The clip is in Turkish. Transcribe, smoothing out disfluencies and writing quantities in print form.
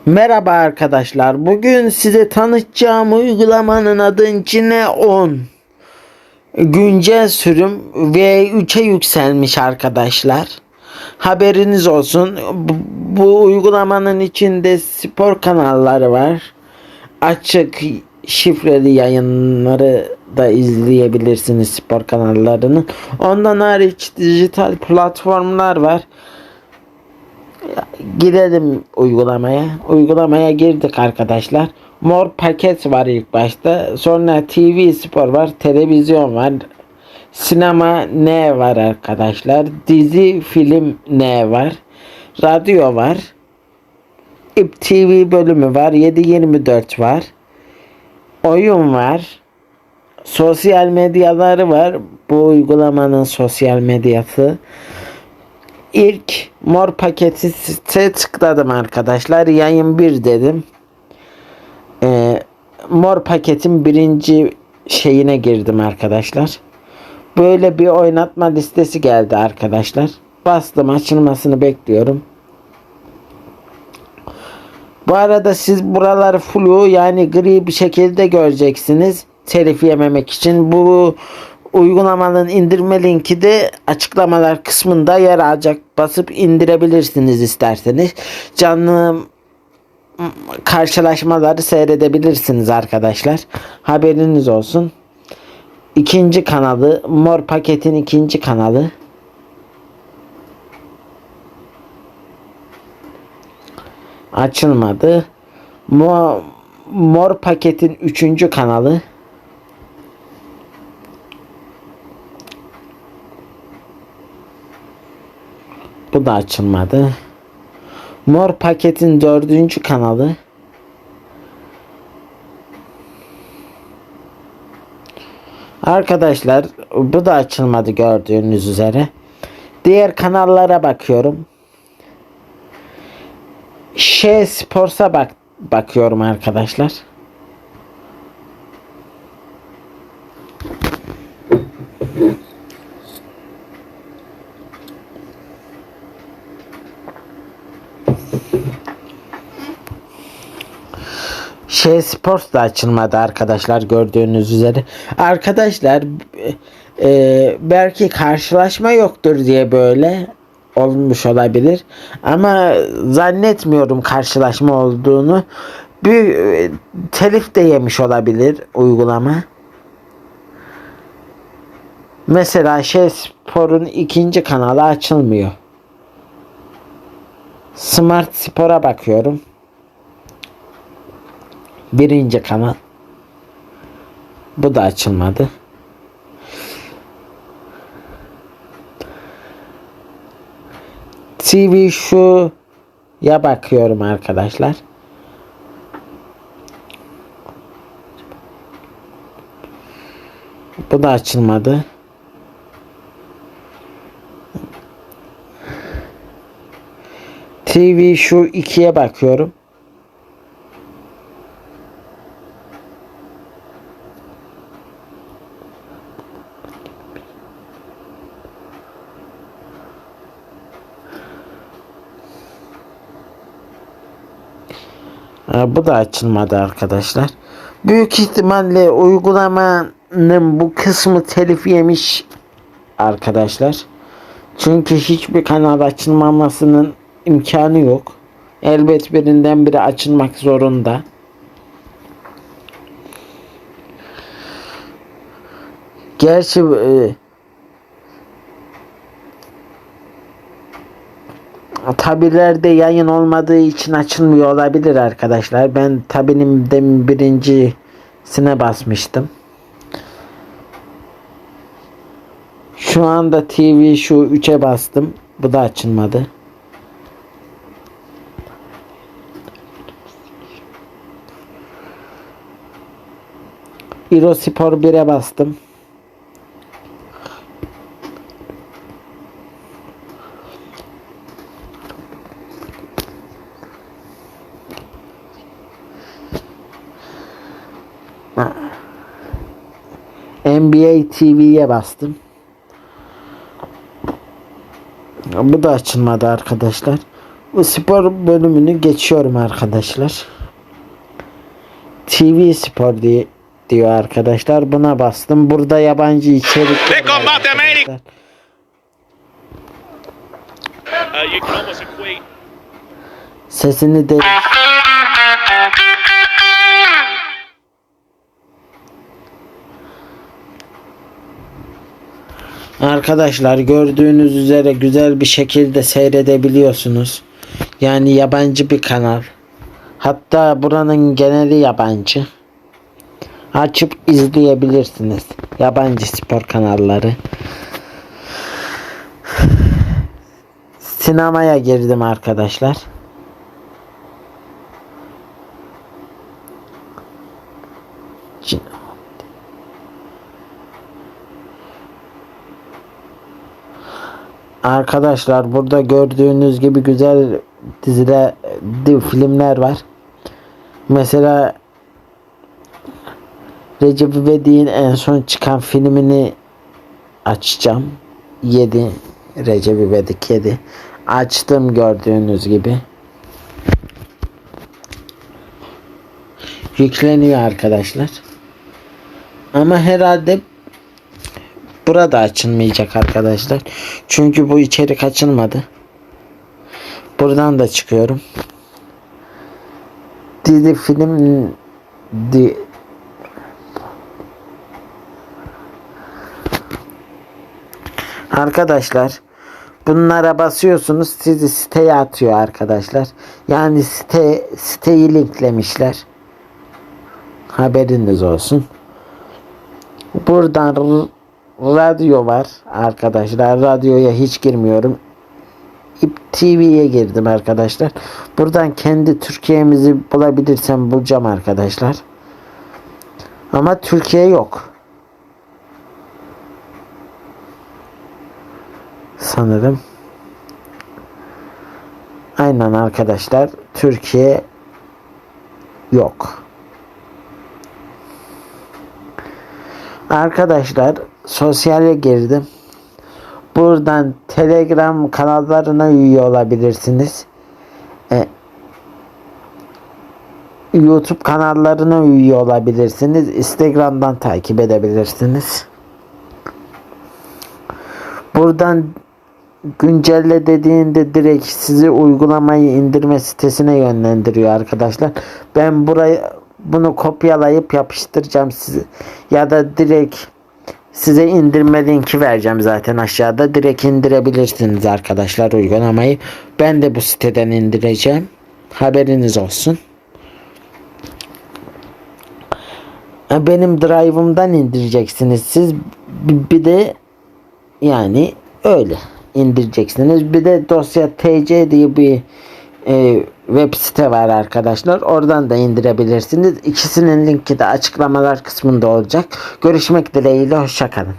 Merhaba arkadaşlar. Bugün size tanıtacağım uygulamanın adı Cine 10. Güncel sürüm V3'e yükselmiş arkadaşlar. Haberiniz olsun. Bu uygulamanın içinde spor kanalları var. Açık şifreli yayınları da izleyebilirsiniz spor kanallarını. Ondan hariç dijital platformlar var. Girelim uygulamaya. Uygulamaya girdik arkadaşlar. Mor paket var ilk başta. Sonra TV spor var. Televizyon var. Sinema ne var arkadaşlar. Dizi film ne var. Radyo var. İP TV bölümü var. 7/24 var. Oyun var. Sosyal medyaları var. Bu uygulamanın sosyal medyası. İlk mor paketi tıkladım arkadaşlar. Yayın 1 dedim. Mor paketin birinci şeyine girdim arkadaşlar. Böyle bir oynatma listesi geldi arkadaşlar. Bastım, açılmasını bekliyorum. Bu arada siz buraları flu, yani gri bir şekilde göreceksiniz. Telif yememek için. Bu uygulamanın indirme linki de açıklamalar kısmında yer alacak. Basıp indirebilirsiniz isterseniz. Canlı karşılaşmaları seyredebilirsiniz arkadaşlar. Haberiniz olsun. İkinci kanalı, mor paketin ikinci kanalı. Açılmadı. Mor paketin üçüncü kanalı. Bu da açılmadı. Mor paketin dördüncü kanalı. Arkadaşlar bu da açılmadı gördüğünüz üzere. Diğer kanallara bakıyorum. Sports'a bakıyorum arkadaşlar. Sports da açılmadı arkadaşlar gördüğünüz üzere. Arkadaşlar belki karşılaşma yoktur diye böyle olmuş olabilir. Ama zannetmiyorum karşılaşma olduğunu. Bir telif de yemiş olabilir uygulama. Mesela Spor'un ikinci kanalı açılmıyor. Smart Spor'a bakıyorum. Birinci kanal. Bu da açılmadı. TV Şu'ya bakıyorum arkadaşlar. Bu da açılmadı. TV Şu 2'ye bakıyorum. Bu da açılmadı arkadaşlar. Büyük ihtimalle uygulamanın bu kısmı telif yemiş arkadaşlar. Çünkü hiçbir kanal açılmamasının imkanı yok. Elbet birinden biri açılmak zorunda. Gerçi tabilerde yayın olmadığı için açılmıyor olabilir arkadaşlar. Ben tabinin birincisine basmıştım. Şu anda TV Şu 3'e bastım. Bu da açılmadı. Eurospor 1'e bastım. NBA TV'ye bastım. Bu da açılmadı arkadaşlar. Bu spor bölümünü geçiyorum arkadaşlar. TV spor diyor arkadaşlar. Buna bastım. Burada yabancı içerikler var arkadaşlar. Sesini de arkadaşlar gördüğünüz üzere güzel bir şekilde seyredebiliyorsunuz. Yani yabancı bir kanal. Hatta buranın geneli yabancı. Açıp izleyebilirsiniz. Yabancı spor kanalları. Sinemaya girdim arkadaşlar. Arkadaşlar burada gördüğünüz gibi güzel diziler, filmler var. Mesela Recep İvedik'in en son çıkan filmini açacağım. 7 Recep İvedik 7. Açtım gördüğünüz gibi. Yükleniyor arkadaşlar. Ama herhalde burada açılmayacak arkadaşlar. Çünkü bu içerik açılmadı. Buradan da çıkıyorum. Dizi film arkadaşlar bunlara basıyorsunuz, sizi siteye atıyor arkadaşlar. Yani siteyi linklemişler. Haberiniz olsun. Buradan radyo var arkadaşlar. Radyoya hiç girmiyorum. TV'ye girdim arkadaşlar. Buradan kendi Türkiye'mizi bulabilirsem bulacağım arkadaşlar. Ama Türkiye yok. Sanırım. Aynen arkadaşlar. Türkiye yok. Arkadaşlar sosyale girdim. Buradan Telegram kanallarına üye olabilirsiniz. YouTube kanallarına üye olabilirsiniz. Instagram'dan takip edebilirsiniz. Buradan güncelle dediğinde direkt sizi uygulamayı indirme sitesine yönlendiriyor arkadaşlar. Ben bunu kopyalayıp yapıştıracağım size. Ya da direkt size indirme linki vereceğim zaten aşağıda. Direkt indirebilirsiniz arkadaşlar uygulamayı. Ben de bu siteden indireceğim. Haberiniz olsun. Benim Drive'ımdan indireceksiniz siz. Bir de yani öyle indireceksiniz. Bir de dosya TC diye bir web site var arkadaşlar. Oradan da indirebilirsiniz. İkisinin linki de açıklamalar kısmında olacak. Görüşmek dileğiyle. Hoşça kalın.